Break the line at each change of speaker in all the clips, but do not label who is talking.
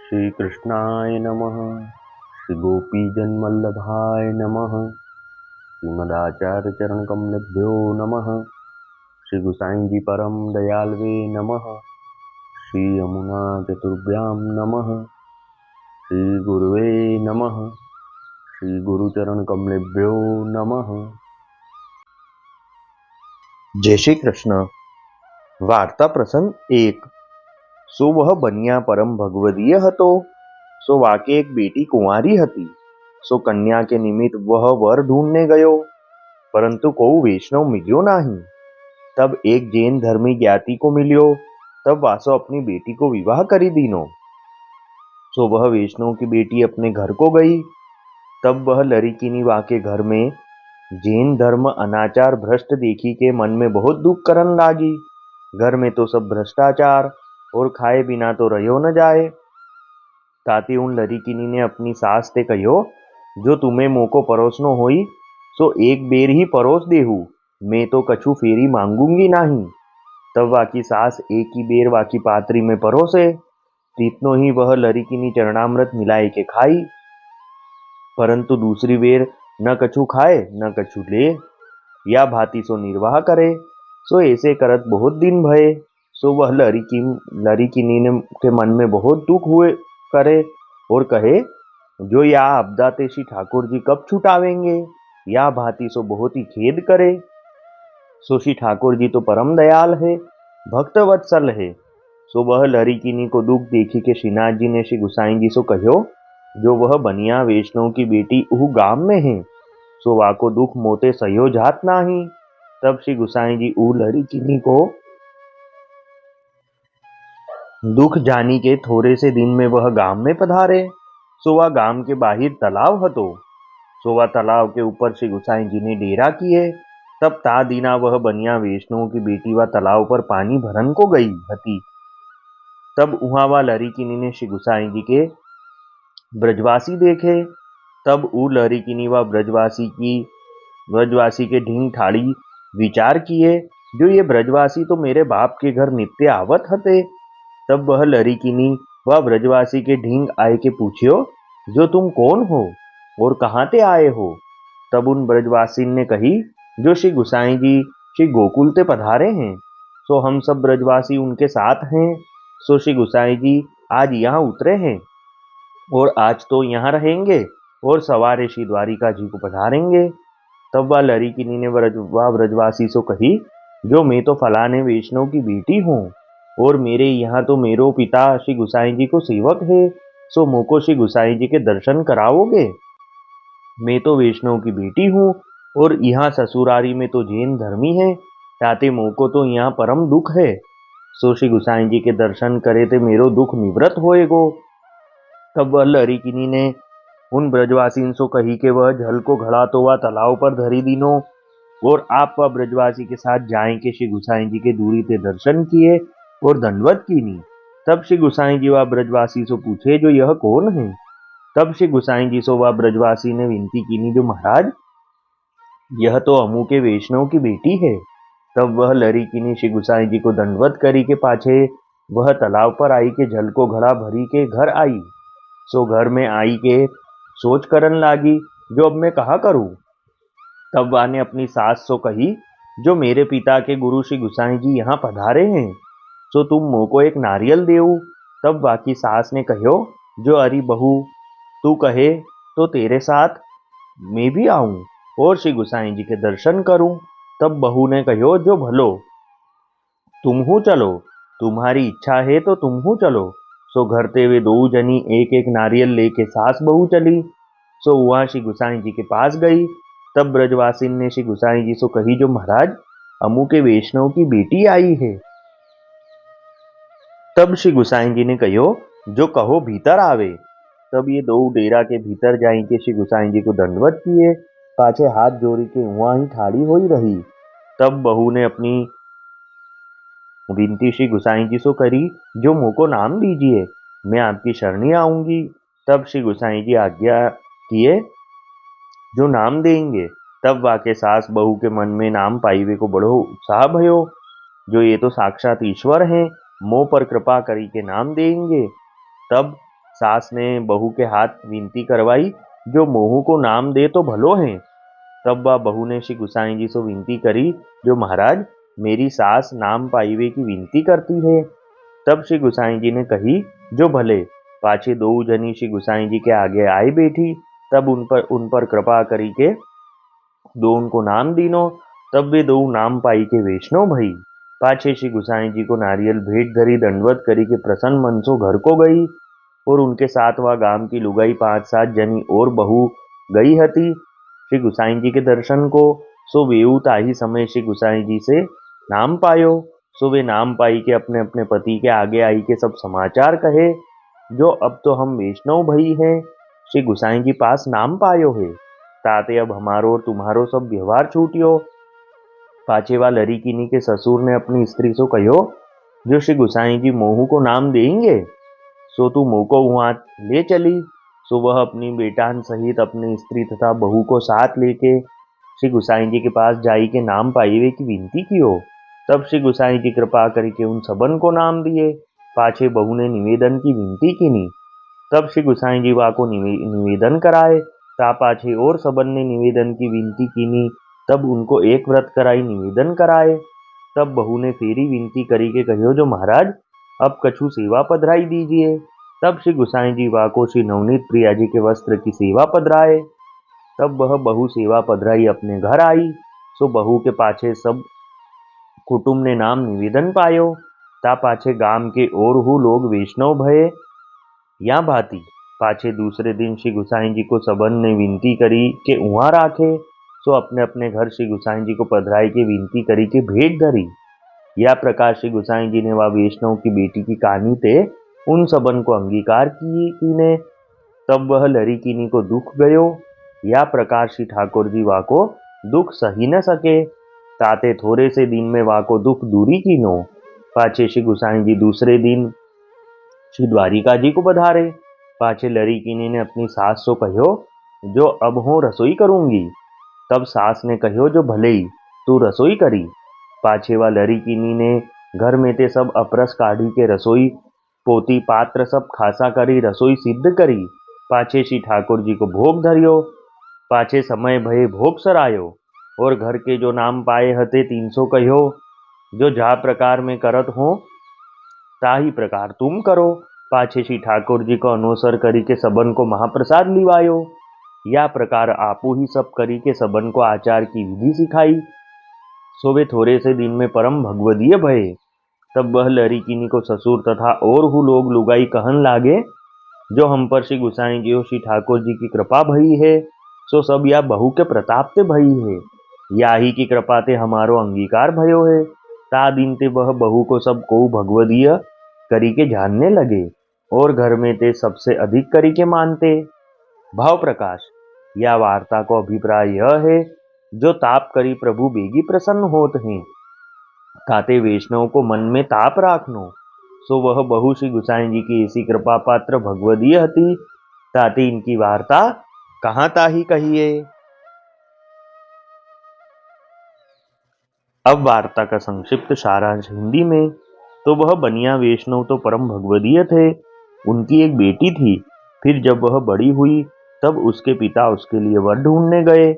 श्री कृष्णाय नमः। श्री गोपीजनवल्लभाय नमः। श्रीमदाचार्य चरण कमलेभ्यो नमः। श्री गुसाई जी परम दयालवे नमः। श्री यमुना चतुर्भ्यां नमः। श्री गुरुवे नमः। श्री गुरुचरण कमलेभ्यो नमः।
जय श्री कृष्ण। वार्ता प्रसंग 1। सो वह बनिया परम भगवदीय હતો। सो वाके एक बेटी कुंवारी હતી। सो कन्या के निमित्त वह वर ढूंढने गयो, परंतु कोई वैष्णव मिल्यो नहीं। तब एक जैन धर्मी ज्ञाति को मिल्यो। तब वासो अपनी बेटी को विवाह करी दीनो। सो वह वैष्णव की बेटी अपने घर को गई। तब वह लड़किनी वाके घर में जैन धर्म अनाचार भ्रष्ट देखी के मन में बहुत दुख करन लागी। घर में तो सब भ्रष्टाचार और खाए बिना तो रहो न जाए। ताती उन लड़किनी ने अपनी सास से कहो, जो तुम्हें मोको परोसनो होई सो एक बेर ही परोस देहू, मैं तो कछु फेरी मांगूंगी नहीं। तब वाकी सास एक ही बेर वाकी पात्री में परोसे। तीतनो ही वह लड़किनी चरणामृत मिलाए के खाई, परंतु दूसरी बेर न कछु खाए न कछु ले, या भांति सो निर्वाह करे। सो ऐसे करत बहुत दिन भये। सो वह लड़किनी ने के मन में बहुत दुख हुए करे और कहे, जो या आपदा ते श्री ठाकुर जी कब छुटावेंगे। या भांति सो बहुत ही खेद करे। सो श्री ठाकुर जी तो परम दयाल है, भक्त वत्सल है। सो वह लड़किनी को दुख देखी के श्रीनाथ जी ने श्री गुसाई जी सो कहो, जो वह बनिया वैष्णव की बेटी उह गांव में है, सो वाको दुख मोते सह्यो जात नाही। तब श्री गुसाई जी ऊ लड़किनी को दुख जानी के थोड़े से दिन में वह गांव में पधारे। सो वह गांव के बाहर तालाब हतो। सो वह तालाब के ऊपर श्री गुसाई जी ने डेरा किए। तब ता दीना वह बनिया वैष्णव की बेटी वह तालाब पर पानी भरन को गई हती। तब उहाँ वह लड़किनी ने श्री गुसाई जी के ब्रजवासी देखे। तब ऊ लड़किनी वह ब्रजवासी के ढींग ठाड़ी विचार किए, जो ये ब्रजवासी तो मेरे बाप के घर नित्य आवत हते। तब वह लड़किनी वह ब्रजवासी के ढींग आए के पूछियो, जो तुम कौन हो और कहाँ ते आए हो। तब उन ब्रजवासी ने कही, जो श्री गुसाई जी श्री गोकुल ते पधारे हैं, सो हम सब ब्रजवासी उनके साथ हैं। सो श्री गुसाई जी आज यहाँ उतरे हैं और आज तो यहाँ रहेंगे और सवारे श्री द्वारिका जी को पधारेंगे। तब वह लड़किनी ने वह ब्रजवासी सो कही, जो मैं तो फलाने वैष्णव की बेटी हूँ और मेरे यहाँ तो मेरो पिता श्री गुसाई जी को सेवक है। सो मोको श्री गुसाई जी के दर्शन कराओगे। मैं तो वैष्णव की बेटी हूँ और यहाँ ससुरारी में तो जैन धर्मी है, ताते मोको तो यहाँ परम दुख है। सो श्री गुसाई जी के दर्शन करे ते मेरो दुख निवृत्त होएगो। तब वह लड़किनी ने उन ब्रजवासी सो कही कि वह जल को घड़ा तो वह तालाब पर धरी दीनो और आप वह ब्रजवासी के साथ जाएं के श्री गुसाई जी के दूरी से दर्शन किए और दंडवत कीनी। तब श्री गुसाई जी वह ब्रजवासी सो पूछे, जो यह कौन है। तब श्री गुसाई जी सो वह ब्रजवासी ने विनती कीनी, जो महाराज यह तो अमू के वैष्णव की बेटी है। तब वह लड़किनी श्री गुसाई जी को दंडवत करी के पाछे वह तालाब पर आई के जल को घड़ा भरी के घर आई। सो घर में आई के सोच करन लागी, जो अब मैं कहा करूं। तब वह ने अपनी सास सो कही, जो मेरे पिता के गुरु श्री गुसाई जी यहाँ पधारे हैं, सो तुम मोको एक नारियल देऊ। तब बाकी सास ने कहो, जो अरी बहू तू कहे तो तेरे साथ मैं भी आऊं और श्री गुसाई जी के दर्शन करूं। तब बहू ने कहो, जो भलो तुम हूँ चलो, तुम्हारी इच्छा है तो तुम हूँ चलो। सो घर ते वे दो जनी एक एक नारियल लेके सास बहू चली। सो वहाँ श्री गुसाई जी के पास गई। तब ब्रजवासी ने श्री गुसाई जी से कही, जो महाराज अमू के वैष्णव की बेटी आई है। तब श्री गुसाई जी ने कहो, जो कहो भीतर आवे। तब ये दो डेरा के भीतर जाई के श्री गुसाई जी को दंडवत किए, पाछे हाथ जोड़ी के वहाँ ही ठाड़ी हुई रही। तब बहू ने अपनी विनती श्री गुसाई जी से करी, जो मोको नाम दीजिए, मैं आपकी शरणी आऊंगी। तब श्री गुसाई जी आज्ञा किए, जो नाम देंगे। तब वाके सास बहू के मन में नाम पाईवे को बड़ो उत्साह भयो, जो ये तो साक्षात ईश्वर हैं, मोह पर कृपा करी के नाम देंगे। तब सास ने बहू के हाथ विनती करवाई, जो मोहू को नाम दे तो भलो है। तब वह बहू ने श्री गुसाई जी से विनती करी, जो महाराज मेरी सास नाम पाइवे की विनती करती है। तब श्री गुसाई जी ने कही, जो भले। पाछे दो जनी श्री गुसाई जी के आगे आई बैठी। तब उन पर कृपा करी के दो उनको नाम दीनो। तब वे दो नाम पाई के वैष्णव भई। पाछे श्री गुसाई जी को नारियल भेंट धरी, दंडवत करी के प्रसन्न मन सो घर को गई। और उनके साथ वह गांव की लुगाई 5-7 जनी और बहू गई हती श्री गुसाई जी के दर्शन को। सो वेऊ ताही समय श्री गुसाई जी से नाम पायो। सो वे नाम पाई के अपने अपने पति के आगे आई के सब समाचार कहे, जो अब तो हम वैष्णव भई हैं, श्री गुसाई जी पास नाम पायो है। ताते अब हमारो और तुम्हारो सब व्यवहार छूटियो। पाचेवा लरीकिनी के ससुर ने अपनी स्त्री से कहो, जो श्री गुसाई जी मोहू को नाम देंगे, सो तू मोको वहां ले चली। सो वह अपनी बेटान सहित अपनी स्त्री तथा बहू को साथ लेके श्री गुसाई जी के पास जाई के नाम पाइवे की विनती कियो। तब श्री गुसाई जी कृपा करके उन सबन को नाम दिए। पाछे बहू ने निवेदन की विनती कीनी। तब श्री गुसाई जी वा को निवेदन कराए। ता पाछे और सबन ने निवेदन की विनती कीनी। तब उनको एक व्रत कराई निवेदन कराए। तब बहू ने फेरी विनती करी के कहो, जो महाराज अब कछु सेवा पधराई दीजिए। तब श्री गुसाई जी वा को श्री नवनीत प्रिया जी के वस्त्र की सेवा पधराए। तब वह बहू सेवा पधराई अपने घर आई। सो बहू के पाछे सब कुटुंब ने नाम निवेदन पायो। ता पाछे गाम के और हु लोग वैष्णव भये। या भांति पाछे दूसरे दिन श्री गुसाई जी को सबन ने विनती करी के उहाँ राखे। सो अपने अपने घर श्री गुसाई जी को पधराई के विनती करी के भेंट धरी। या प्रकार श्री गुसाई जी ने वह वैष्णव की बेटी की कहानी ते उन सबन को अंगीकार कीने। तब वह लरीकिनी को दुख गयो। या प्रकार श्री ठाकुर जी वा को दुख सही न सके। ताते थोड़े से दिन में वा को दुख दूरी कीनो। पाछे श्री गुसाई जी दूसरे दिन श्री द्वारिका जी को पधारे। पाछे लरीकिनी ने अपनी सास से कहो, जो अब हो रसोई करूंगी। तब सास ने कहो, जो भले ही तू रसोई करी। पाछे वा लरीकिनी ने घर में ते सब अपरस काढ़ी के रसोई पोती पात्र सब खासा करी रसोई सिद्ध करी। पाछे श्री ठाकुर जी को भोग धरियो। पाछे समय भये भोग सरायो। और घर के जो नाम पाए हते 300 कहो, जो जा प्रकार में करत हो ताही प्रकार तुम करो। पाछे श्री ठाकुर जी को अनुसर करी के सबन को महाप्रसाद लिवायो। या प्रकार आपू ही सब करी के सबन को आचार की विधि सिखाई। सो वे थोड़े से दिन में परम भगवदीय भये। तब वह लरीकिनी को ससुर तथा और हु लोग लुगाई कहन लागे, जो हम पर श्री गुसाई जी और श्री ठाकुर जी की कृपा भई है, सो सब या बहू के प्रताप ते भई है। या ही की कृपा ते हमारो अंगीकार भयो है। ता दिन ते वह बहू को सब को भगवदीय करी के जानने लगे। और घर में ते सबसे अधिक करी के मानते। भाव प्रकाश। या वार्ता को अभिप्राय यह है, जो ताप करी प्रभु बेगी प्रसन्न होत हैं, ताते वैष्णव को मन में ताप राखनो। सो वह बहु श्री गुसाई जी की ऐसी कृपा पात्र भगवदीय हती, ताते इनकी वार्ता कहाँ ताही कहिए। अब वार्ता का संक्षिप्त सारांश हिंदी में। तो वह बनिया वैष्णव तो परम भगवदीय थे। उनकी एक बेटी थी। फिर जब वह बड़ी हुई, तब उसके पिता उसके लिए वर ढूंढने गए,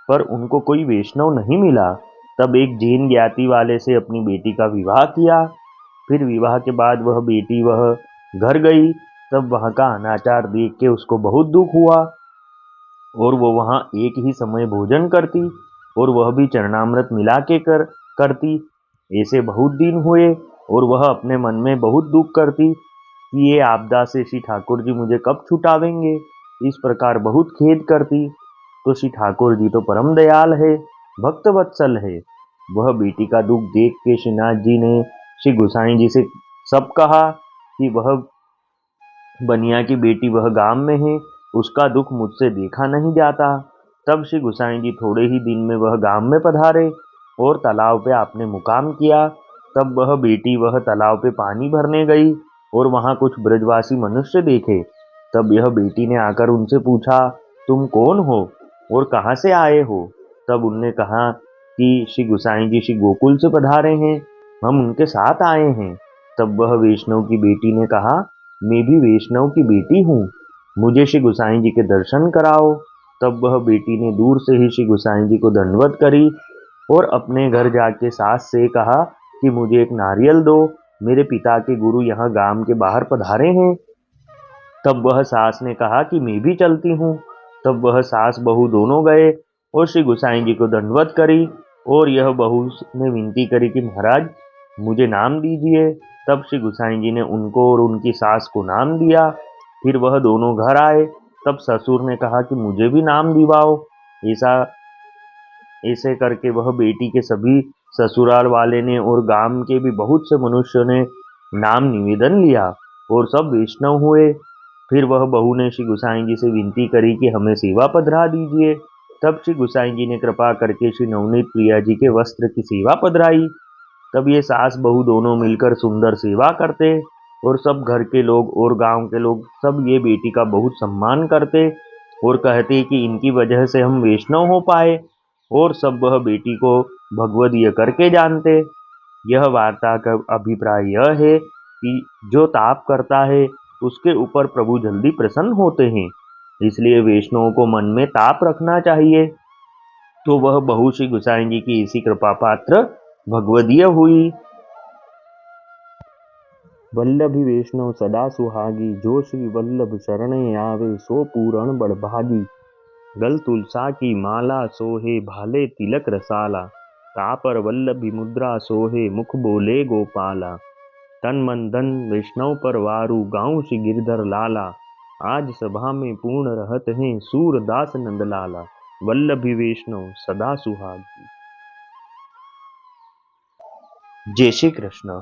पर उनको कोई वैष्णव नहीं मिला। तब एक जैन ज्ञाति वाले से अपनी बेटी का विवाह किया। फिर विवाह के बाद वह बेटी वह घर गई। तब वहाँ का अनाचार देख के उसको बहुत दुख हुआ, और वो वहाँ एक ही समय भोजन करती, और वह भी चरणामृत मिला के करती। ऐसे बहुत दिन हुए, और वह अपने मन में बहुत दुख करती कि ये आपदा से श्री ठाकुर जी मुझे कब छुटावेंगे। इस प्रकार बहुत खेद करती। तो श्री ठाकुर जी तो परम दयाल है, भक्त वत्सल है। वह बेटी का दुख देख के श्रीनाथ जी ने श्री गुसाई जी से सब कहा कि वह बनिया की बेटी वह गांव में है, उसका दुख मुझसे देखा नहीं जाता। तब श्री गुसाई जी थोड़े ही दिन में वह गांव में पधारे और तालाब पे आपने मुकाम किया। तब वह बेटी वह तालाब पे पानी भरने गई और वहां कुछ ब्रजवासी मनुष्य देखे। तब यह बेटी ने आकर उनसे पूछा, तुम कौन हो और कहाँ से आए हो? तब उनने कहा कि श्री गुसाई जी श्री गोकुल से पधारे हैं, हम उनके साथ आए हैं। तब वह वैष्णव की बेटी ने कहा, मैं भी वैष्णव की बेटी हूँ, मुझे श्री गोसाई जी के दर्शन कराओ। तब वह बेटी ने दूर से ही श्री गोसाई जी को दंडवत करी और अपने घर जाके सास से कहा कि मुझे एक नारियल दो, मेरे पिता के गुरु यहाँ गांव के बाहर पधारे हैं। तब वह सास ने कहा कि मैं भी चलती हूँ। तब वह सास बहू दोनों गए और श्री गोसाई जी को दंडवत करी और यह बहू ने विनती करी कि महाराज मुझे नाम दीजिए। तब श्री गोसाई जी ने उनको और उनकी सास को नाम दिया। फिर वह दोनों घर आए। तब ससुर ने कहा कि मुझे भी नाम दिवाओ। ऐसा ऐसे करके वह बेटी के सभी ससुराल वाले ने और गांव के भी बहुत से मनुष्यों ने नाम निवेदन लिया और सब वैष्णव हुए। फिर वह बहू ने श्री गोसाई जी से विनती करी कि हमें सेवा पधरा दीजिए। तब श्री गोसाई जी ने कृपा करके श्री नवनीत प्रिया जी के वस्त्र की सेवा पधराई। तब ये सास बहू दोनों मिलकर सुंदर सेवा करते और सब घर के लोग और गांव के लोग सब ये बेटी का बहुत सम्मान करते और कहते कि इनकी वजह से हम वैष्णव हो पाए और सब वह बेटी को भगवदीय करके जानते। यह वार्ता का अभिप्राय यह है कि जो ताप करता है उसके ऊपर प्रभु जल्दी प्रसन्न होते हैं, इसलिए वैष्णवों को मन में ताप रखना चाहिए। तो वह बहू श्री गोसाई जी की इसी कृपा पात्र भगवदीय हुई। वल्लभी वैष्णव सदा सुहागी, जो श्री वल्लभ शरणे आवे सो पूरण बड़भागी। गल तुलसा की माला सोहे, भाले तिलक रसाला। तापर वल्लभी मुद्रा सोहे, मुख बोले गोपाला। तन मन धन वैष्णव पर वारू, गाँव श्री गिरधर लाला। आज सभा में पूर्ण रहत हैं, सूरदास नंदलाला। वल्लभी वैष्णव सदा सुहागी। जय श्री कृष्ण।